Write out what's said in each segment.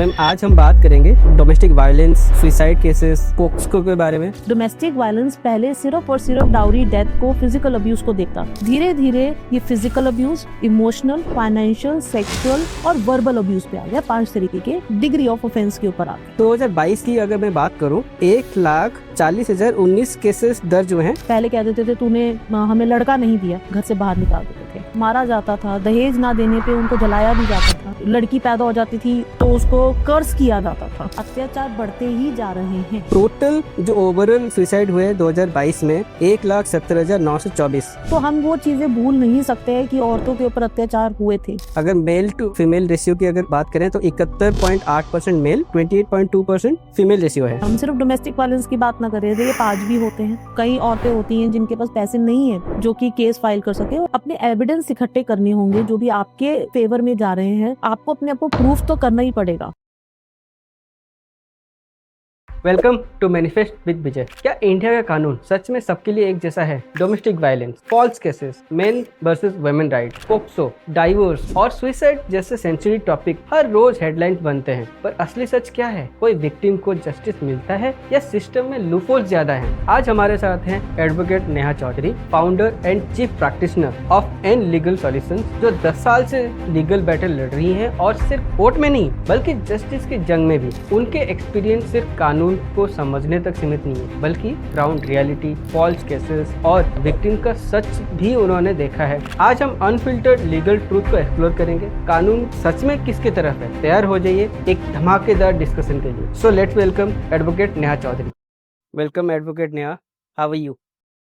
Ma'am आज हम बात करेंगे domestic violence, suicide cases, POCSO के बारे में। डोमेस्टिक वायलेंस पहले सिर्फ और सिर्फ डाउरी डेथ को, फिजिकल अब्यूज को देखता। धीरे धीरे ये physical abuse, emotional, financial, sexual और वर्बल अब्यूज पे आ गया। 5 तरीके के डिग्री ऑफ ऑफेंस के ऊपर आ गया। 2022 की अगर मैं बात करूं, 1,40,019 केसेस दर्ज हुए हैं। पहले कह देते थे तूने हमें लड़का नहीं दिया, घर से बाहर निकाल देते थे, मारा जाता था, दहेज ना देने पे उनको जलाया भी जाता था, लड़की पैदा हो जाती थी तो उसको कर्ज किया जाता था। अत्याचार बढ़ते ही जा रहे हैं। टोटल जो ओवरऑल सुसाइड हुए 2022 में 1,70,924। तो हम वो चीजें भूल नहीं सकते हैं कि औरतों के ऊपर अत्याचार हुए थे। अगर मेल टू फीमेल रेशियो की अगर बात करें तो 71.8% मेल, 28.2% फीमेल रेशियो है। हम सिर्फ डोमेस्टिक वायलेंस की बात ना करें, रेप आज भी होते हैं। कई औरतें होती हैं जिनके पास पैसे नहीं है जो कि केस फाइल कर सके। अपने एविडेंस इकट्ठे करने होंगे जो भी आपके फेवर में जा रहे हैं। आपको अपने आप को प्रूफ तो करना ही पड़ेगा। वेलकम टू मैनिफेस्ट विद विजय। क्या इंडिया का कानून सच में सबके लिए एक जैसा है? Domestic violence, false cases, men versus women right, POCSO, divorce और सुसाइड जैसे सेंसिटिव टॉपिक हर रोज हेडलाइंस बनते हैं, पर असली सच क्या है? कोई विक्टिम को जस्टिस मिलता है या सिस्टम में लूपहोल ज्यादा है? आज हमारे साथ हैं advocate Neha Chaudhary, founder and chief practitioner of an legal solutions, जो 10 साल से लीगल बैटल लड़ रही हैं और सिर्फ कोर्ट में नहीं बल्कि जस्टिस की जंग में भी। उनके एक्सपीरियंस सिर्फ कानून को समझने तक सीमित नहीं है, बल्कि ग्राउंड रियलिटी, फॉल्स केसेस और विक्टिम का सच भी उन्होंने देखा है। आज हम अनफिल्टर्ड लीगल ट्रूथ को एक्सप्लोर करेंगे। कानून सच में किसकी तरफ है? तैयार हो जाइए एक धमाकेदार डिस्कशन के लिए। So let's welcome advocate Neha Chaudhary. Welcome advocate Neha, how are you?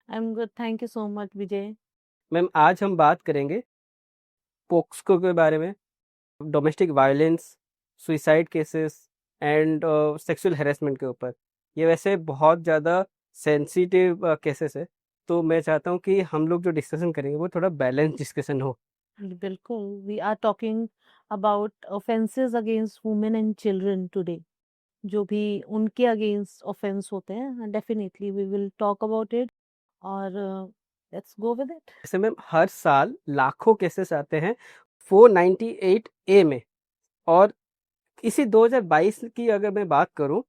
I am good, thank you so much Vijay. Ma'am आज हम बात करेंगे पोक्सो के बारे में, domestic violence, suicide cases and sexual harassment के ऊपर। ये वैसे बहुत ज़्यादा सेंसिटिव केसेस है, तो मैं चाहता हूँ कि हम लोग जो डिस्कशन करेंगे वो थोड़ा बैलेंस डिस्कशन हो। बिल्कुल, we are talking about offences against women and children today. जो भी उनके अगेंस्ट ऑफेंस होते हैं, definitely we will talk about it और लेट्स गो विद इट। जैसे मैम हर साल लाखों केसेस आते हैं 498A में, और इसी 2022 की अगर मैं बात करूं,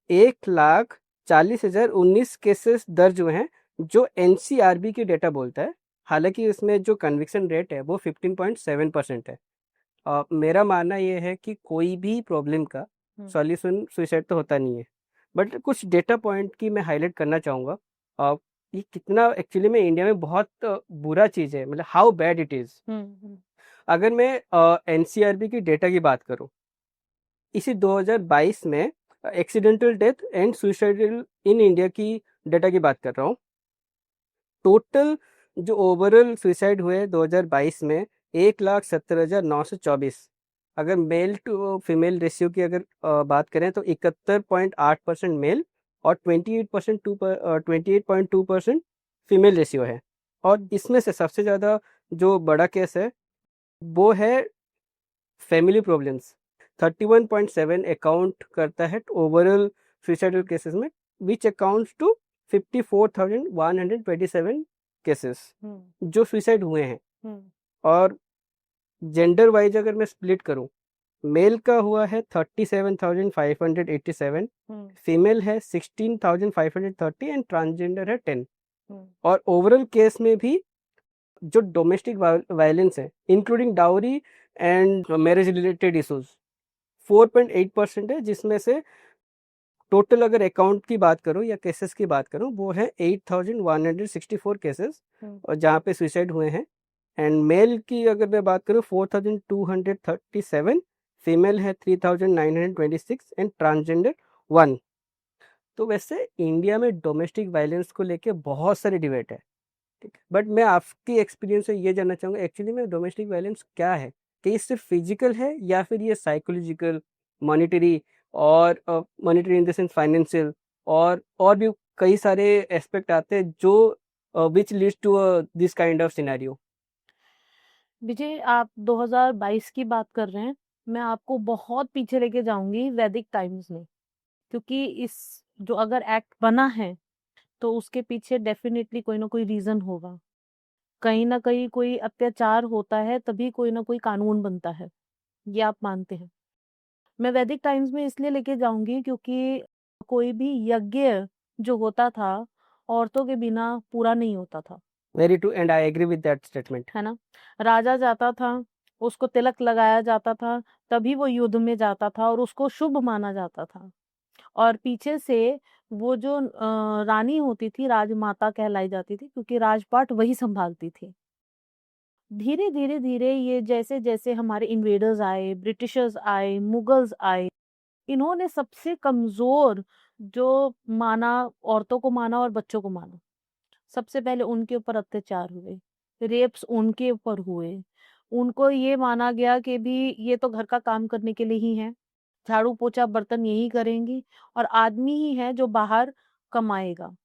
1,40,019 केसेस दर्ज हुए हैं, जो NCRB की डेटा बोलता है। हालांकि इसमें जो कन्विक्शन रेट है वो 15.7% है। मेरा मानना ये है कि कोई भी प्रॉब्लम का सॉल्यूशन सुसाइड तो होता नहीं है, बट कुछ डेटा पॉइंट की मैं हाईलाइट करना चाहूँगा। ये कितना एक्चुअली में इंडिया में बहुत बुरा चीज़ है, मतलब हाउ बैड इट इज़। अगर मैं NCRB की डेटा की बात करूँ, इसी 2022 में accidental death and suicidal in India की डेटा की बात कर रहा हूँ। टोटल जो ओवरऑल सुसाइड हुए 2022 में 1,70,924। अगर मेल टू फीमेल रेशियो की अगर बात करें तो 71.8% मेल और 28.2% फीमेल रेशियो है। और इसमें से सबसे ज़्यादा जो बड़ा केस है वो है फैमिली प्रॉब्लम्स। 31.7 अकाउंट करता है ओवरऑल सुसाइडल केसेस में, विच अकाउंट्स टू 54,127 केसेस जो सुसाइड हुए हैं। और जेंडर वाइज अगर मैं स्प्लिट करूं, मेल का हुआ है 37,587, फीमेल है 16,530 एंड ट्रांसजेंडर है 10। और ओवरऑल केस में भी जो डोमेस्टिक वायलेंस है including dowry and marriage related issues 4.8% है, जिसमें से टोटल अगर अकाउंट की बात करूं या केसेस की बात करूं वो है 8,164 केसेस और जहां पे सुसाइड हुए हैं। एंड मेल की अगर मैं बात करूं 4,237, फीमेल है 3,926 एंड ट्रांसजेंडर 1। तो वैसे इंडिया में डोमेस्टिक वायलेंस को लेके बहुत सारे डिबेट है, ठीक है, बट मैं आपकी एक्सपीरियंस से ये जानना चाहूँगा एक्चुअली में डोमेस्टिक वायलेंस क्या है? कि ये सिर्फ फिजिकल है या फिर ये साइकोलॉजिकल, मॉनिटरी और monetary in the sense financial, और भी कई सारे एस्पेक्ट आते हैं जो which leads to this kind of scenario. Vijay, आप 2022 की बात कर रहे हैं। मैं आपको बहुत पीछे लेके जाऊंगी, वैदिक टाइम्स में, क्योंकि इस जो अगर एक्ट बना है तो उसके पीछे डेफिनेटली कोई ना कोई रीजन होगा। कहीं ना कहीं कोई अत्याचार होता है तभी कोई ना कोई कानून बनता है, ये आप मानते हैं। मैं वैदिक टाइम्स में इसलिए लेके जाऊंगी क्योंकि कोई भी यज्ञ जो होता था औरतों के बिना पूरा नहीं होता था, very true and I agree with that statement. है ना। राजा जाता था, उसको तिलक लगाया जाता था, तभी वो युद्ध में जाता था और उसको शुभ माना जाता था। और पीछे से वो जो रानी होती थी, राजमाता कहलाई जाती थी क्योंकि राजपाट वही संभालती थी। धीरे धीरे धीरे ये जैसे जैसे हमारे इन्वेडर्स आए, ब्रिटिशर्स आए, मुगल्स आए, इन्होंने सबसे कमजोर जो माना, औरतों को माना और बच्चों को माना। सबसे पहले उनके ऊपर अत्याचार हुए, रेप्स उनके ऊपर हुए। उनको ये माना गया कि भी ये तो घर का काम करने के लिए ही है, झाड़ू पोछा बर्तन यही करेंगी, और आदमी ही है जो बाहर कमाएगा।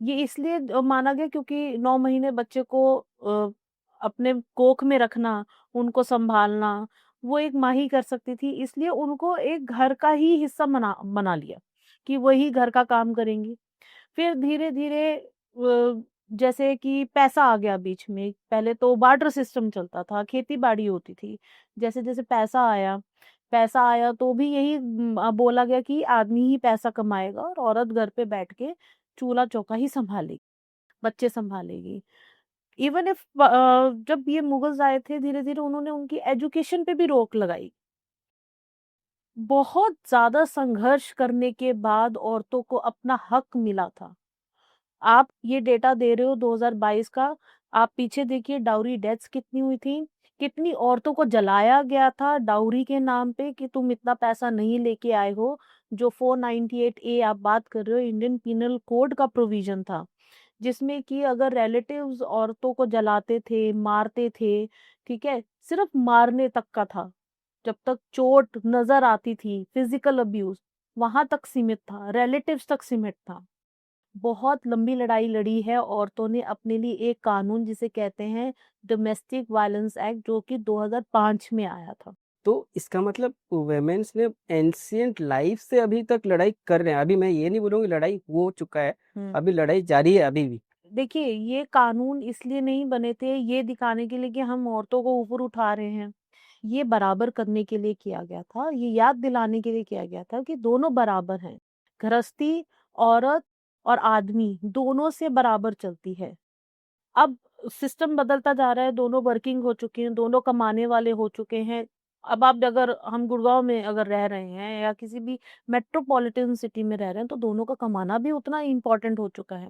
ये इसलिए माना गया क्योंकि 9 महीने बच्चे को अपने कोख में रखना, उनको सँभालना, वो एक माँ ही कर सकती थी, इसलिए उनको एक घर का ही हिस्सा बना लिया कि वही घर का काम करेंगी। फिर धीरे-धीरे जैसे कि पैसा आ गया बीच में, पहले तो बार्टर सिस्टम चलता था, खेती-बाड़ी होती थी। जैसे-जैसे पैसा आया तो भी यही बोला गया कि आदमी ही पैसा कमाएगा और औरत घर पे बैठ के चूल्हा-चौका ही सँभालेगी, बच्चे सँभालेगी। इवन इफ जब ये मुगल्स आए थे, धीरे-धीरे उन्होंने उनकी एजुकेशन पे भी रोक लगाई। बहुत ज़्यादा संघर्ष करने के बाद औरतों को अपना हक मिला था। आप ये डेटा दे रहे हो 2022 का, आप पीछे देखिए डाउरी डेथ्स कितनी हुई थी, कितनी औरतों को जलाया गया था डाउरी के नाम पे कि तुम इतना पैसा नहीं लेके आए हो। जो 498 ए आप बात कर रहे हो, इंडियन पीनल कोड का प्रोविजन था, जिसमें कि अगर रिलेटिव्स औरतों को जलाते थे, मारते थे, ठीक है? सिर्फ मारने तक का था। जब तक चोट नज़र आती थी, फिजिकल अब्यूज़ वहाँ तक सीमित था, रिलेटिव्स तक सीमित था। बहुत लंबी लड़ाई लड़ी है औरतों ने अपने लिए एक कानून जिसे कहते हैं डोमेस्टिक वायलेंस एक्ट, जो कि 2005 में आया था। तो इसका मतलब वुमेन्स ने एंशिएंट लाइफ से अभी तक लड़ाई कर रहे हैं। अभी मैं ये नहीं बोलूँगी लड़ाई हो चुका है, हुँ। अभी लड़ाई जारी है अभी भी। देखिए, ये कानून इसलिए नहीं बने थे, ये दिखाने के लिए कि हम औरतों को ऊपर उठा रहे हैं। ये बराबर करने के लिए किया गया था, ये याद दिलाने के लिए किया गया था कि दोनों बराबर हैं। गृहस्थी, औरत और आदमी दोनों से बराबर चलती है। अब सिस्टम बदलता जा रहा है, दोनों वर्किंग हो चुके हैं, दोनों कमाने वाले हो चुके हैं। अब आप अगर हम गुड़गाँव में अगर रह रहे हैं या किसी भी मेट्रोपॉलिटन सिटी में रह रहे हैं, तो दोनों का कमाना भी उतना इम्पोर्टेंट हो चुका है।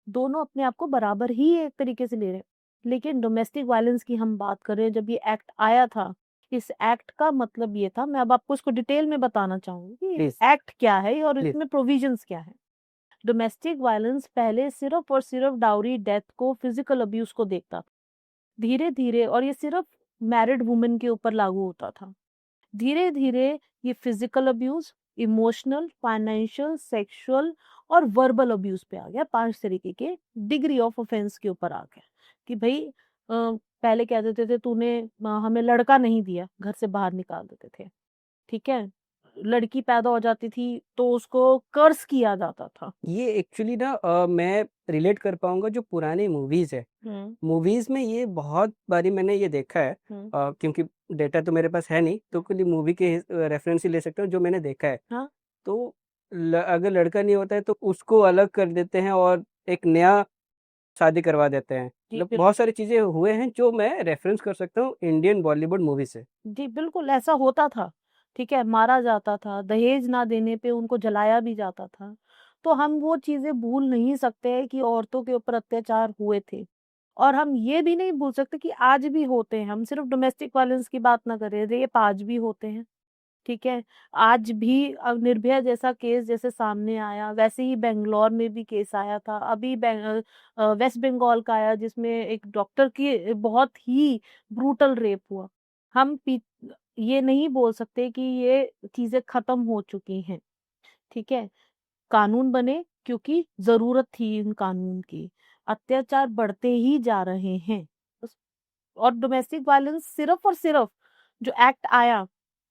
दोनों अपने आप को बराबर ही एक तरीके से ले रहे हैं। लेकिन डोमेस्टिक वायलेंस की हम बात कर रहे हैं, जब ये एक्ट आया था, इस एक्ट का मतलब ये था, मैं अब आपको इसको डिटेल में बताना चाहूँगी कि प्लीज़, एक्ट क्या है और प्लीज़। इसमें प्रोविजंस क्या हैं। डोमेस्टिक वायलेंस पहले सिर्फ़ और सिर्फ़ डाउरी, डेथ को, फिज़िकल अब्यूज़ को देखता था। धीरे-धीरे, और ये सिर्फ़ मैरिड वुमेन के ऊपर लागू होता था। धीरे-धीरे ये physical abuse, emotional, financial, sexual और वर्बल अब्यूज़ पे आ गया। 5 तरीके के डिग्री ऑफ ऑफेंस के ऊपर आ गया कि भई पहले कह देते थे तूने हमें लड़का नहीं दिया, घर से बाहर निकाल देते थे, ठीक है? लड़की पैदा हो जाती थी तो उसको कर्स किया जाता था। ये एक्चुअली ना मैं रिलेट कर पाऊँगा जो पुरानी मूवीज़ है। हुँ, मूवीज़ में ये बहुत बारी मैंने ये देखा है, हुँ, क्योंकि डेटा तो मेरे पास है नहीं, तो हुँ। खाली मूवी के रेफ़रेंस ही ले सकता हूँ जो मैंने देखा है। हाँ, तो अगर लड़का नहीं होता है तो उसको अलग कर देते हैं और एक नया शादी करवा देते हैं। जी, मतलब बहुत सारी चीज़ें हुए हैं जो मैं रेफ़रेंस कर सकता हूँ इंडियन बॉलीवुड मूवी से। जी, बिल्कुल ऐसा होता था, ठीक है? मारा जाता था, दहेज ना देने पे उनको जलाया भी जाता था। तो हम वो चीज़ें भूल नहीं सकते कि औरतों के ऊपर अत्याचार हुए थे। और हम ये भी नहीं भूल सकते कि आज भी होते हैं, हम सिर्फ़ डोमेस्टिक वायलेंस की बात ना करें, रेप आज भी होते हैं, ठीक है? आज भी निर्भया जैसा केस जैसे सामने आया, वैसे ही बैंगलोर में भी केस आया था। अभी वेस्ट बंगाल का आया जिसमें एक डॉक्टर की बहुत ही ब्रूटल रेप हुआ। हम पी ये नहीं बोल सकते कि ये चीज़ें ख़त्म हो चुकी हैं, ठीक है? कानून बने क्योंकि ज़रूरत थी इन कानून की। अत्याचार बढ़ते ही जा रहे हैं। बस। और डोमेस्टिक वायलेंस सिर्फ़ और सिर्फ़ जो एक्ट आया,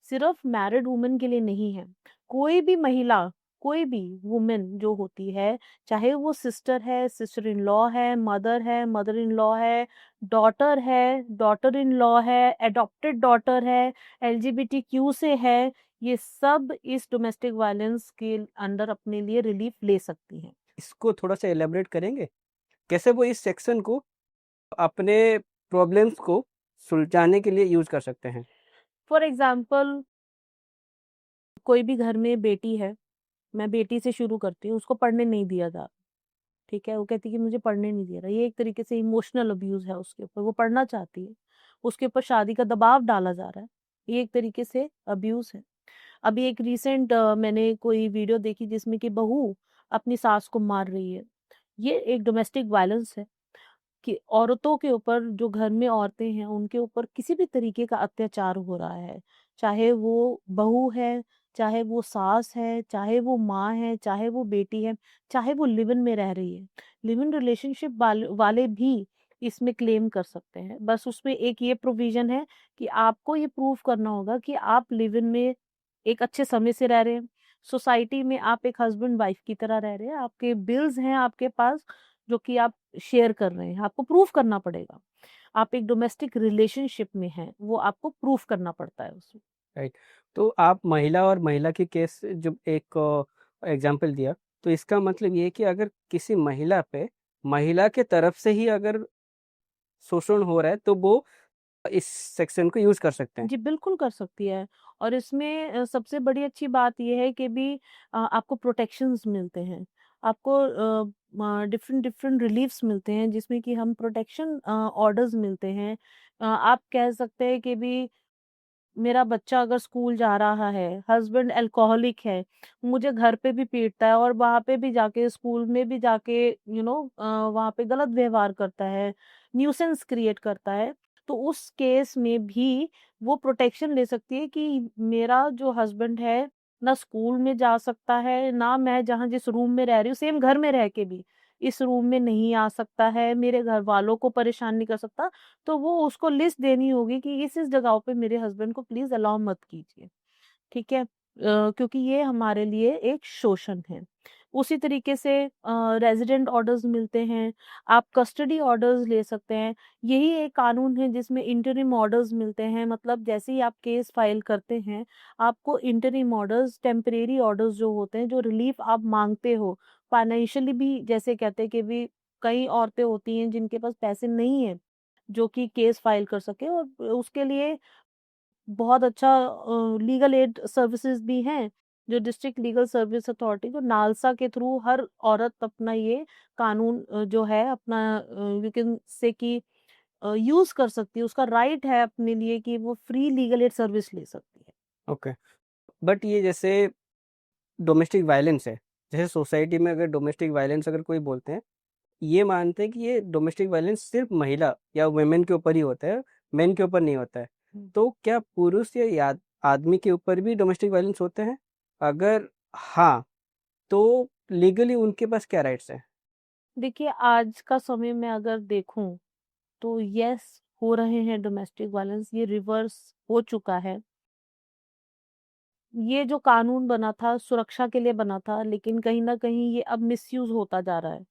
सिर्फ़ मैरिड वुमन के लिए नहीं है। कोई भी महिला, कोई भी वुमेन जो होती है, चाहे वो सिस्टर है, सिस्टर इन लॉ है, मदर इन लॉ है, डॉटर इन लॉ है, एडॉप्टेड डॉटर है, एलजीबीटीक्यू से है, ये सब इस डोमेस्टिक वायलेंस के अंडर अपने लिए रिलीफ ले सकती हैं। इसको थोड़ा सा एलेबरेट करेंगे? कैसे वो इस सेक्शन को अपने प्रॉब्लम्स को सुलझाने के लिए यूज़ कर सकते हैं? फॉर एग्ज़ाम्पल, कोई भी घर में बेटी है, मैं बेटी से शुरू करती हूँ, उसको पढ़ने नहीं दिया जा रहा, ठीक है? वो कहती है कि मुझे पढ़ने नहीं दिया रहा, ये एक तरीके से इमोशनल अब्यूज़ है उसके ऊपर, वो पढ़ना चाहती है, उसके ऊपर शादी का दबाव डाला जा रहा है, ये एक तरीके से अब्यूज़ है। अभी एक रीसेंट मैंने कोई वीडियो देखी जिसमें कि बहू अपनी सास को मार रही है, ये एक डोमेस्टिक वायलेंस है। कि औरतों के ऊपर, जो घर में औरतें हैं, उनके ऊपर किसी भी तरीके का अत्याचार हो रहा है। चाहे वो बहू है, चाहे वो सास है, चाहे वो माँ है, चाहे वो बेटी है, चाहे वो लिव इन में रह रही है। लिव इन रिलेशनशिप वाले भी इसमें क्लेम कर सकते हैं। बस उसमें एक ये प्रोविज़न है कि आपको ये प्रूव करना होगा कि आप लिव इन में एक अच्छे समय से रह रहे हैं। सोसाइटी में आप एक हस्बैंड वाइफ की तरह रह रहे हैं। आपके बिल्स हैं आपके पास, जो कि आप शेयर कर रहे हैं, आपको प्रूफ करना पड़ेगा। आप एक डोमेस्टिक रिलेशनशिप में हैं, वो आपको प्रूफ करना पड़ता है उसमें। राइट। तो आप महिला और महिला के केस जो एक एग्जांपल दिया, तो इसका मतलब ये है कि अगर किसी महिला पे महिला के तरफ से ही अगर शोषण हो रहा है, तो वो इस सेक्शन को यूज़ कर सकते हैं। जी, बिल्कुल कर सकती है। और इसमें सबसे बड़ी अच्छी बात ये है कि भी आपको प्रोटेक्शंस मिलते हैं। आपको डिफरेंट डिफरेंट रिलीफ्स मिलते हैं, जिसमें कि हम प्रोटेक्शन ऑर्डर्स मिलते हैं। आप कह सकते हैं कि भी मेरा बच्चा अगर स्कूल जा रहा है, हस्बैंड अल्कोहलिक है, मुझे घर पे भी पीटता है और वहाँ पे भी जाके, स्कूल में भी जाके वहाँ पे गलत व्यवहार करता है, न्यूसेंस क्रिएट करता है, तो उस केस में भी वो प्रोटेक्शन ले सकती है कि मेरा जो हस्बैंड है, ना स्कूल में जा सकता है, ना मैं जहाँ जिस रूम में रह रही हूँ, सेम घर में रह के भी, इस रूम में नहीं आ सकता है, मेरे घरवालों को परेशान नहीं कर सकता। तो वो उसको लिस्ट देनी होगी कि इस जगहों पे मेरे हस्बैंड को प्लीज़ अलाउ मत कीजिए, ठीक है? क्योंकि ये हमारे लिए एक शोषण है। उसी तरीके से रेज़िडेंट ऑर्डर्स मिलते हैं, आप कस्टडी ऑर्डर्स ले सकते हैं। यही एक कानून है जिसमें इंटरिम ऑर्डर्स मिलते हैं, मतलब जैसे ही आप केस फाइल करते हैं, आपको इंटरिम ऑर्डर्स, टेम्परेरी ऑर्डर्स जो होते हैं, जो रिलीफ़ आप माँगते हो, फाइनेंशियली भी, जैसे कहते हैं कि भी कई औरतें होती हैं जिनके पास पैसे नहीं हैं, जो कि केस फाइल कर सकें, और उसके लिए बहुत अच्छा लीगल एड सर्विसेज भी हैं, जो डिस्ट्रिक्ट लीगल सर्विस अथॉरिटी, जो नालसा के थ्रू हर औरत अपना ये कानून जो है अपना, यू कैन से कि यूज़ कर सकती है, उसका राइट है अपने लिए कि वो फ्री लीगल एड सर्विस ले सकती है। ओके। बट ये जैसे डोमेस्टिक वायलेंस है, जैसे सोसाइटी में अगर डोमेस्टिक वायलेंस अगर कोई बोलते हैं, ये मानते हैं कि ये डोमेस्टिक वायलेंस सिर्फ महिला या वुमेन के ऊपर ही होता है, मेन के ऊपर नहीं होता है। हुँ। तो क्या पुरुष या आदमी के ऊपर भी डोमेस्टिक वायलेंस होते हैं? अगर हाँ, तो लीगली उनके पास क्या राइट्स हैं? देखिए, आज का समय में अगर देखूँ, तो येस, हो रहे हैं डोमेस्टिक वायलेंस, ये रिवर्स हो चुका है। ये जो कानून बना था, सुरक्षा के लिए बना था, लेकिन कहीं न कहीं ये अब मिसयूज़ होता जा रहा है।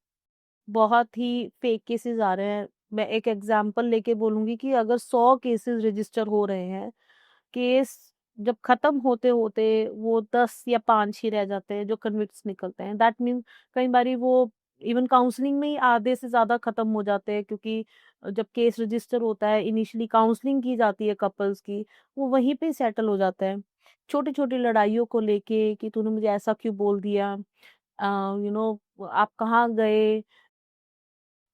बहुत ही फेक केसेस आ रहे हैं। मैं एक एग्जांपल लेके बोलूँगी कि अगर 100 केसेस रजिस्टर हो रहे हैं, केस जब खत्म होते-होते वो 10 या 5 ही रह जाते हैं जो कन्विक्ट्स निकलते हैं। दैट मीन्स कई बारी वो इवन काउंसलिंग में ही आधे से ज़्यादा खत्म हो जाते हैं, क्योंकि जब केस रजिस्टर होता है, इनिशियली काउंसलिंग की जाती है कपल्स की, वो वहीं पे सेटल हो जाता है। छोटी-छोटी लड़ाइयों को लेके कि तूने मुझे ऐसा क्यों बोल दिया? अ, आप कहाँ गए?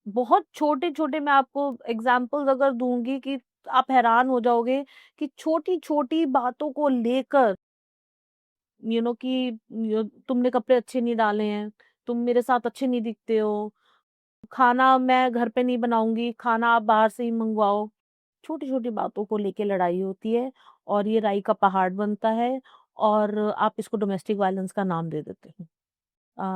बहुत छोटे-छोटे, मैं आपको एग्ज़ाम्पल्स अगर दूँगी कि आप हैरान हो जाओगे कि छोटी-छोटी बातों को लेकर, कि तुमने कपड़े अच्छे नहीं डाले हैं, तुम मेरे साथ अच्छे नहीं दिखते हो, खाना मैं घर पे नहीं बनाऊँगी, खाना आप बाहर से ही मँगवाओ। छोटी-छोटी बातों को लेके लड़ाई होती है और ये राई का पहाड़ बनता है, और आप इसको डोमेस्टिक वायलेंस का नाम दे देते हो।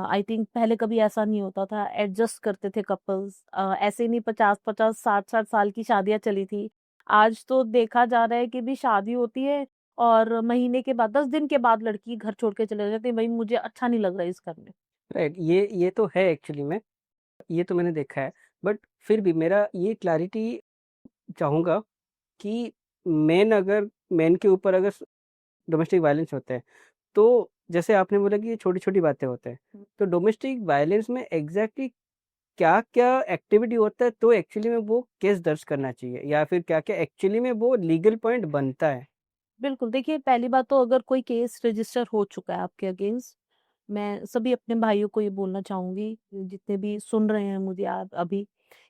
आई थिंक पहले कभी ऐसा नहीं होता था, एडजस्ट करते थे कपल्स। ऐसे नहीं 50-50, 60-60 साल की शादियाँ चली थी। आज तो देखा जा रहा है कि भी शादी होती है और महीने के बाद 10 दिन के बाद लड़की घर छोड़ के चले जाती है, भाई मुझे अच्छा नहीं लग रहा है इस घर में। राइट, ये तो है एक्चुअली में, ये तो मैंने देखा है। बट फिर भी मेरा ये क्लैरिटी चाहूँगा कि मेन के ऊपर अगर डोमेस्टिक वायलेंस होता है, तो जैसे आपने बोला कि ये छोटी-छोटी बातें होते हैं, तो डोमेस्टिक वायलेंस में एग्ज़ैक्टली क्या-क्या एक्टिविटी होता है तो एक्चुअली में वो केस दर्ज करना चाहिए, या फिर क्या-क्या एक्चुअली में वो लीगल पॉइंट बनता है? बिल्कुल, देखिए पहली बात तो अगर कोई केस रजिस्टर हो चुका है आपके अगेंस्ट, मैं सभी अपने भाइयों को ये बोलना चाहूँगी, जितने भी सुन रहे हैं मुझे आप अभी,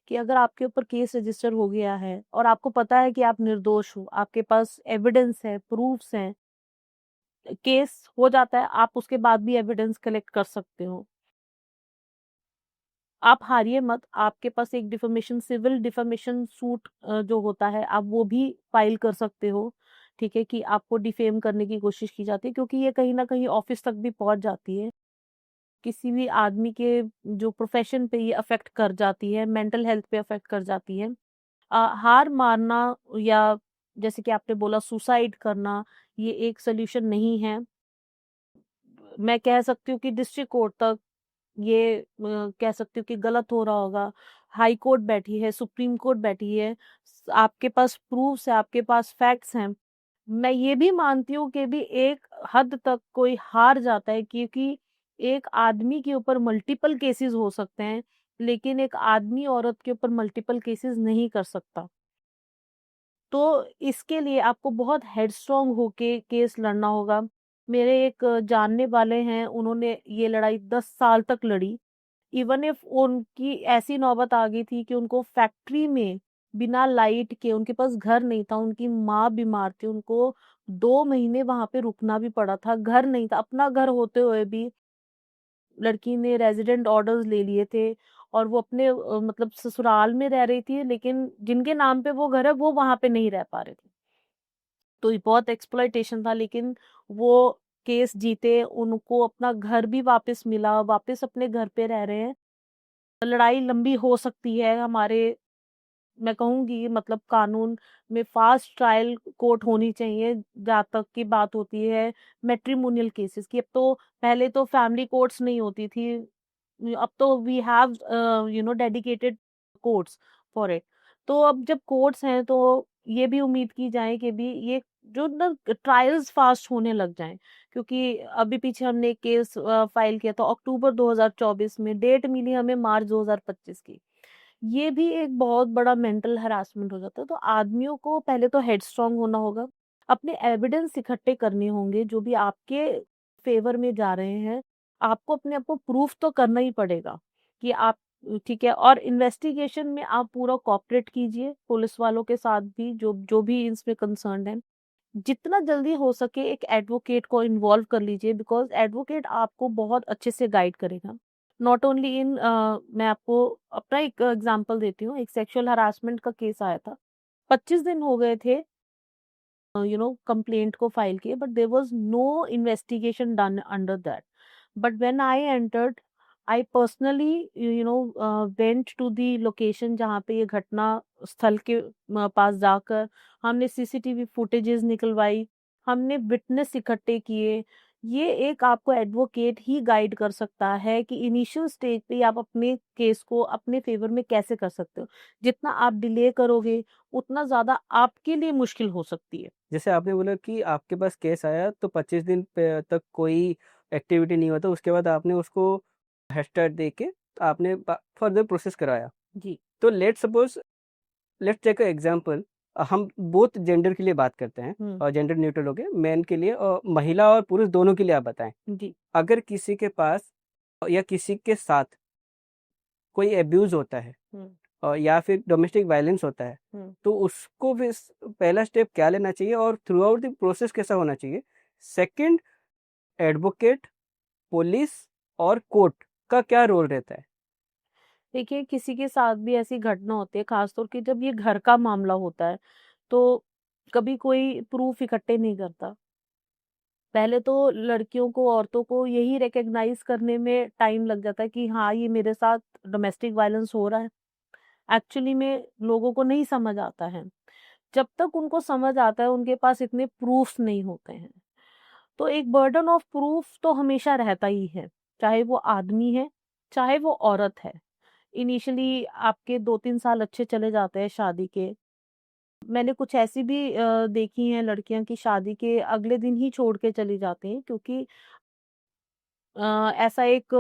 कि अगर आपके ऊपर केस रजिस्टर हो गया है और आपको पता है कि आप निर्दोष हो, आपके पास एविडेंस है, प्रूफ्स हैं, केस हो जाता है, आप उसके बाद भी एविडेंस कलेक्ट कर सकते हो। आप हारिए मत, आपके पास एक डिफेमेशन सिविल डिफेमेशन सूट जो होता है, आप वो भी फाइल कर सकते हो, ठीक है? कि आपको डिफेम करने की कोशिश की जाती है, क्योंकि ये कहीं न कहीं ऑफ़िस तक भी पहुँच जाती है। किसी भी आदमी के जो प्रोफ़ेशन पे ये अफ़ेक्ट कर जाती है, मेंटल हेल्थ पे अफ़ेक्ट कर जाती है। हार मानना या जैसे कि आपने बोला सुसाइड करना, ये एक सॉल्यूशन नहीं है। मैं कह सकती हूँ कि डिस्ट्रिक्ट कोर्ट तक ये कह सकती हूँ कि गलत हो रहा होगा। हाई कोर्ट बैठी है, सुप्रीम कोर्ट बैठी है, आपके पास प्रूफ्स है, आपके पास फैक्ट्स हैं। मैं ये भी मानती हूँ कि भी एक हद तक कोई हार जाता है, क्योंकि एक आदमी के ऊपर मल्टीपल केसेस हो सकते हैं, लेकिन एक आदमी औरत के ऊपर मल्टीपल केसेस नहीं कर सकता। तो इसके लिए आपको बहुत हेडस्ट्रॉन्ग होके केस लड़ना होगा। मेरे एक जानने वाले हैं, उन्होंने ये लड़ाई 10 साल तक लड़ी। इवन इफ उनकी ऐसी नौबत आ गई थी कि उनको फैक्ट्री में बिना लाइट के, उनके पास घर नहीं था, उनकी माँ बीमार थी, उनको 2 महीने वहाँ पे रुकना भी पड़ा था, घर नहीं था। अपना घर होते हुए भी लड़की ने रेज़िडेंट ऑर्डर्स ले लिए थे और वो अपने मतलब ससुराल में रह रही थी, लेकिन जिनके नाम पे वो घर है, वो वहाँ पे नहीं रह पा रहे थे। तो ये बहुत एक्सप्लॉइटेशन था, लेकिन वो केस जीते, उनको अपना घर भी वापस मिला, वापस अपने घर पे रह रहे हैं। लड़ाई लंबी हो सकती है हमारे, मैं कहूँगी मतलब कानून में फ़ास्ट ट्रायल कोर्ट होनी चाहिए, जहाँ तक की बात होती है मैट्रिमोनियल केसेस की। अब तो पहले तो फैमिली कोर्ट्स नहीं होती थी, अब तो we have dedicated courts for it. तो अब जब कोर्ट्स हैं तो ये भी उम्मीद की जाए कि भी ये जो ना ट्रायल्स फ़ास्ट होने लग जाएँ, क्योंकि अभी पीछे हमने एक केस फाइल किया था अक्टूबर 2024 में, डेट मिली हमें मार्च 2025 की। ये भी एक बहुत बड़ा मेंटल हैरेसमेंट हो जाता है। तो आदमियों को पहले तो हेडस्ट्रॉन्ग होना होगा, अपने एविडेंस इकट्ठे करने होंगे जो भी आपके फ़ेवर में जा रहे हैं। आपको अपने आप को प्रूफ तो करना ही पड़ेगा कि आप ठीक है, और इन्वेस्टिगेशन में आप पूरा कोऑपरेट कीजिए, पुलिस वालों के साथ भी जो जो भी इसमें कंसर्न्ड हैं। जितना जल्दी हो सके एक एडवोकेट को इन्वॉल्व कर लीजिए, बिकॉज़ एडवोकेट आपको बहुत अच्छे से गाइड करेगा। नॉट ओनली इन मैं आपको अपना एक एग्ज़ाम्पल देती हूँ, एक सेक्सुअल हरासमेंट का केस आया था। 25 दिन हो गए थे कंप्लेंट को फाइल किए, but there was no investigation done under that. But when I entered, I personally went to the location जहाँ पे ये घटना स्थल के पास जाकर हमने सीसीटीवी फुटेजेस निकलवाई, हमने विटनेस इकट्ठे किए। ये एक आपको एडवोकेट ही गाइड कर सकता है कि इनिशियल स्टेज पे ही आप अपने केस को अपने फेवर में कैसे कर सकते हो। जितना आप डिले करोगे, उतना ज़्यादा आपके लिए मुश्किल हो सकती है। जैसे आपने बोला कि आपके पास केस आया तो 25 दिन तक कोई एक्टिविटी नहीं होता, उसके बाद आपने उसको हेडस्टार्ट दे के आपने फर्दर प्रोसेस कराया। जी। तो लेट्स टेक अ एग्जांपल, हम बोथ जेंडर के लिए बात करते हैं हुँ। और जेंडर न्यूट्रल हो गए, मेन के लिए और महिला और पुरुष दोनों के लिए आप बताएं। जी। अगर किसी के पास या किसी के साथ कोई एब्यूज होता है हुँ। या फिर डोमेस्टिक वायलेंस होता है, हुँ। तो उसको फिर पहला स्टेप क्या लेना चाहिए और थ्रू आउट द प्रोसेस कैसा होना चाहिए? सेकंड, एडवोकेट, पुलिस और कोर्ट का क्या रोल रहता है? देखिए, किसी के साथ भी ऐसी घटना होती है, ख़ास तौर के जब ये घर का मामला होता है, तो कभी कोई प्रूफ़ इकट्ठे नहीं करता। पहले तो लड़कियों को, औरतों को यही रिकॉग्नाइज़ करने में टाइम लग जाता है कि हाँ, ये मेरे साथ डोमेस्टिक वायलेंस हो रहा है। एक्चुअली में लोगों को नहीं समझ आता है। जब तक उनको समझ आता है उनके पास इतने प्रूफ्स नहीं होते हैं। तो एक बर्डन ऑफ प्रूफ तो हमेशा रहता ही है, चाहे वो आदमी है, चाहे वो औरत है। इनिशियली आपके 2-3 साल अच्छे चले जाते हैं शादी के। मैंने कुछ ऐसी भी देखी हैं लड़कियाँ कि शादी के अगले दिन ही छोड़ के चली जाती हैं, क्योंकि ऐसा एक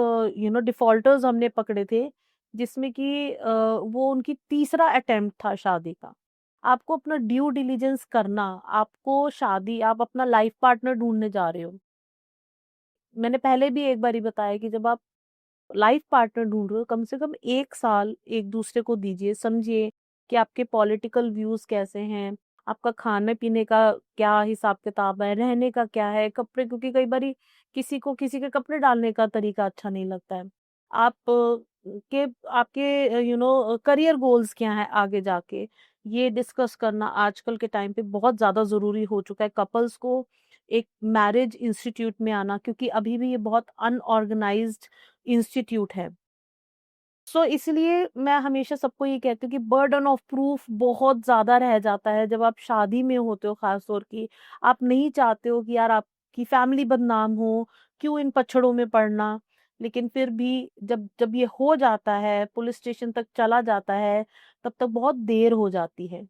डिफ़ॉल्टर्स हमने पकड़े थे, जिसमें कि वो उनकी तीसरा अटेम्प्ट था शादी का। आपको अपना ड्यू डिलिजेंस करना, आपको शादी आप अपना लाइफ़ पार्टनर ढूँढने जा रहे हो। मैंने पहले भी एक बारी बताया कि जब आप लाइफ पार्टनर ढूँढ रहे हो, कम से कम 1 साल एक-दूसरे को दीजिए, समझिए कि आपके पॉलिटिकल व्यूज़ कैसे हैं, आपका खाने-पीने का क्या हिसाब-किताब है, रहने का क्या है, कपड़े, क्योंकि कई बारी किसी को किसी के कपड़े डालने का तरीका अच्छा नहीं लगता है। आप के आपके करियर गोल्स क्या हैं आगे जाके, ये डिस्कस करना आजकल के टाइम पे बहुत ज़्यादा ज़रूरी हो चुका है। कपल्स को एक मैरिज इंस्टीट्यूट में आना, क्योंकि अभी भी ये बहुत अनऑर्गनाइज़्ड इंस्टीट्यूट है। सो इसलिए मैं हमेशा सबको ये कहती हूँ कि बर्डन ऑफ प्रूफ बहुत ज़्यादा रह जाता है जब आप शादी में होते हो, ख़ास तौर की। आप नहीं चाहते हो कि यार आपकी फैमिली बदनाम हो, क्यों इन पछड़ों में पड़ना। लेकिन फिर भी जब जब ये हो जाता है, पुलिस स्टेशन तक चला जाता है, तब तक बहुत देर हो जाती है।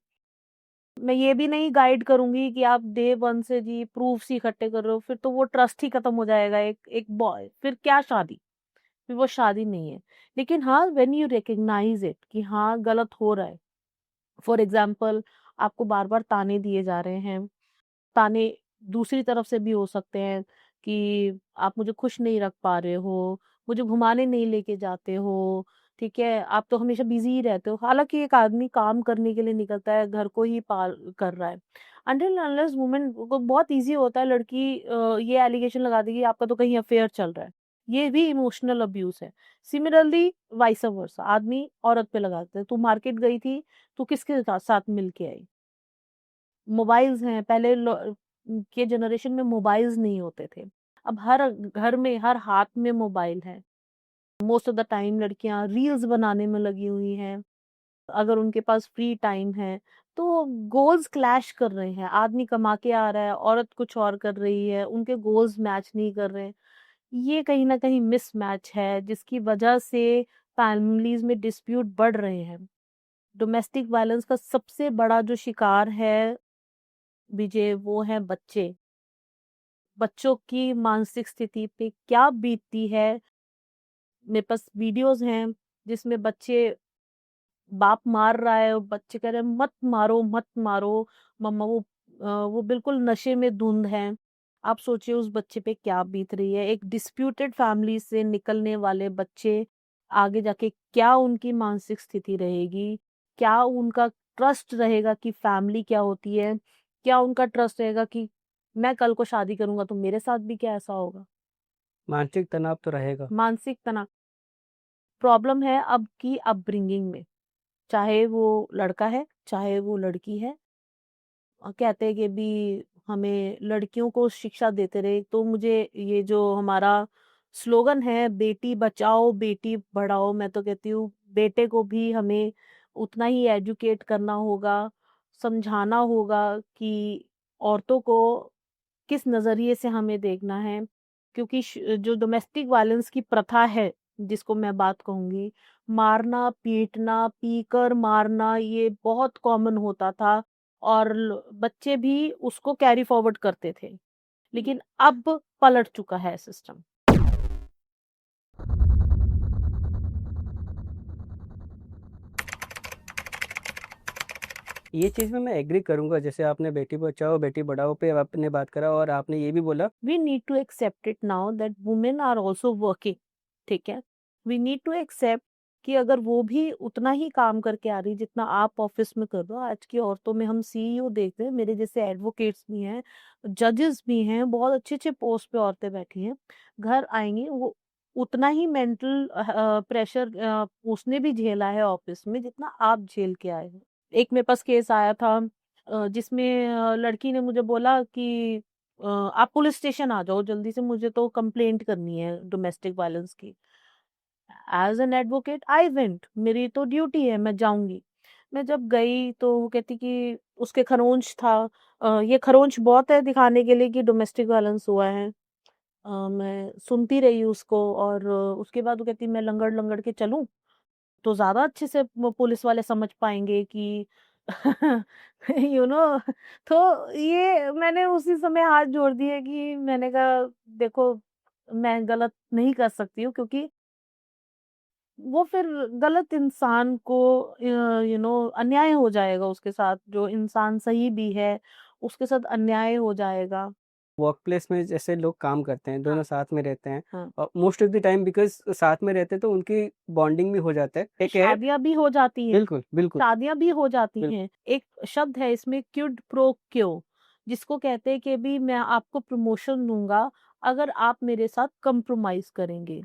मैं ये भी नहीं गाइड करूँगी कि आप डे 1 से जी प्रूफ्स ही इकट्ठे कर रहे हो, फिर तो वो ट्रस्ट ही खत्म हो जाएगा। एक एक बॉय फिर क्या शादी? फिर वो शादी नहीं है। लेकिन हाँ, व्हेन यू रिकॉग्नाइज़ इट कि हाँ, गलत हो रहा है। फॉर एग्ज़ाम्पल, आपको बार-बार ताने दिए जा रहे हैं। ताने दूसरी तरफ से भी हो सकते हैं कि आप मुझे खुश नहीं रख पा रहे हो, मुझे घुमाने नहीं लेके जाते हो, ठीक है? आप तो हमेशा बिज़ी ही रहते हो। हालाँकि एक आदमी काम करने के लिए निकलता है, घर को ही पाल कर रहा है। अनटिल अनलेस वुमेन को बहुत ईज़ी होता है, लड़की ये एलिगेशन लगा देगी आपका तो कहीं अफेयर चल रहा है। ये भी इमोशनल अब्यूज़ है। सिमिलरली वाइस वर्सा, आदमी औरत पे लगाते हैं, "तू मार्केट गई थी, तू किसके साथ मिल के आई?" मोबाइल्स हैं, पहले के जनरेशन में मोबाइल्स नहीं होते थे। अब हर घर में, हर हाथ में मोबाइल है। मोस्ट ऑफ द टाइम लड़कियाँ रील्स बनाने में लगी हुई हैं। अगर उनके पास फ्री टाइम है, तो गोल्स क्लैश कर रहे हैं। आदमी कमा के आ रहा है, औरत कुछ और कर रही है, उनके गोल्स मैच नहीं कर रहे हैं। ये कहीं न कहीं मिसमैच है, जिसकी वजह से फैमिलीज़ में डिस्प्यूट बढ़ रहे हैं। डोमेस्टिक वायलेंस का सबसे बड़ा जो शिकार है विजय, वो हैं बच्चे। बच्चों की मानसिक स्थिति पे क्या बीतती है, मेरे पास वीडियोज़ हैं जिसमें बच्चे, बाप मार रहा है और बच्चे कह रहे हैं मत मारो, मत मारो मम्मा, वो बिल्कुल नशे में धुंध हैं। आप सोचिए उस बच्चे पे क्या बीत रही है। एक डिस्प्यूटेड फैमिली से निकलने वाले बच्चे आगे जाके क्या उनकी मानसिक स्थिति रहेगी? क्या उनका ट्रस्ट रहेगा कि फैमिली क्या होती है? क्या उनका ट्रस्ट रहेगा कि मैं कल को शादी करूँगा तो मेरे साथ भी क्या ऐसा होगा? मानसिक तनाव तो रहेगा। मानसिक तनाव प्रॉब्लम है अब की अपब्रिंगिंग में, चाहे वो लड़का है, चाहे वो लड़की है। कहते हैं कि भी हमें लड़कियों को शिक्षा देते रहे, तो मुझे ये जो हमारा स्लोगन है बेटी बचाओ बेटी पढ़ाओ, मैं तो कहती हूँ बेटे को भी हमें उतना ही एजुकेट करना होगा, समझाना होगा कि औरतों को किस नज़रिए से हमें देखना है। क्योंकि जो डोमेस्टिक वायलेंस की प्रथा है, जिसको मैं बात कहूँगी, मारना, पीटना, पीकर मारना, ये बहुत कॉमन होता था और बच्चे भी उसको कैरी फॉरवर्ड करते थे। लेकिन अब पलट चुका है सिस्टम। ये चीज़ में मैं एग्री करूँगा, जैसे आपने बेटी बचाओ बेटी पढ़ाओ पे आपने बात करा और आपने ये भी बोला। We need to accept it now that women are also working, ठीक है? वी नीड टू एक्सेप्ट कि अगर वो भी उतना ही काम करके आ रही जितना आप ऑफिस में कर रहे हो। आज की औरतों में हम सीईओ देखते हैं, मेरे जैसे एडवोकेट्स भी हैं, जजेस भी हैं, बहुत अच्छे-अच्छे पोस्ट पे औरतें बैठी हैं। घर आएँगी, वो उतना ही मेंटल प्रेशर उसने भी झेला है ऑफिस में जितना आप झेल के आए हो। एक मेरे पास केस आया था जिसमें लड़की ने मुझे बोला कि आप पुलिस स्टेशन आ जाओ जल्दी से, मुझे तो कंप्लेंट करनी है डोमेस्टिक वायलेंस की। As an advocate I went, मेरी तो ड्यूटी है, मैं जाऊंगी। मैं जब गई तो वो कहती कि उसके खरोंच था। ये खरोंच बहुत है दिखाने के लिए कि डोमेस्टिक वायलेंस हुआ है। मैं सुनती रही उसको और उसके बाद वो कहती मैं लंगड़-लंगड़ के चलूँ? तो ज़्यादा अच्छे से वो पुलिस वाले समझ पाएँगे कि यू नो तो ये मैंने उसी समय हाथ जोड़ दिए कि मैंने कहा देखो मैं गलत नहीं कर सकती हूँ क्योंकि वो फिर गलत इंसान को अन्याय हो जाएगा उसके साथ, जो इंसान सही भी है, उसके साथ अन्याय हो जाएगा। वर्क प्लेस में जैसे लोग काम करते हैं, हाँ, दोनों साथ में रहते हैं, हाँ। Most of the time because साथ में रहते हैं तो उनकी बॉन्डिंग भी हो जाता है। एक है शादियाँ भी हो जाती हैं। बिल्कुल, बिल्कुल, शादियाँ भी हो जाती बिल्कुल। हैं। एक शब्द है इसमें क्विड प्रो क्यो, जिसको कहते हैं कि भी मैं आपको प्रमोशन दूँगा अगर आप मेरे साथ कंप्रोमाइज़ करेंगे।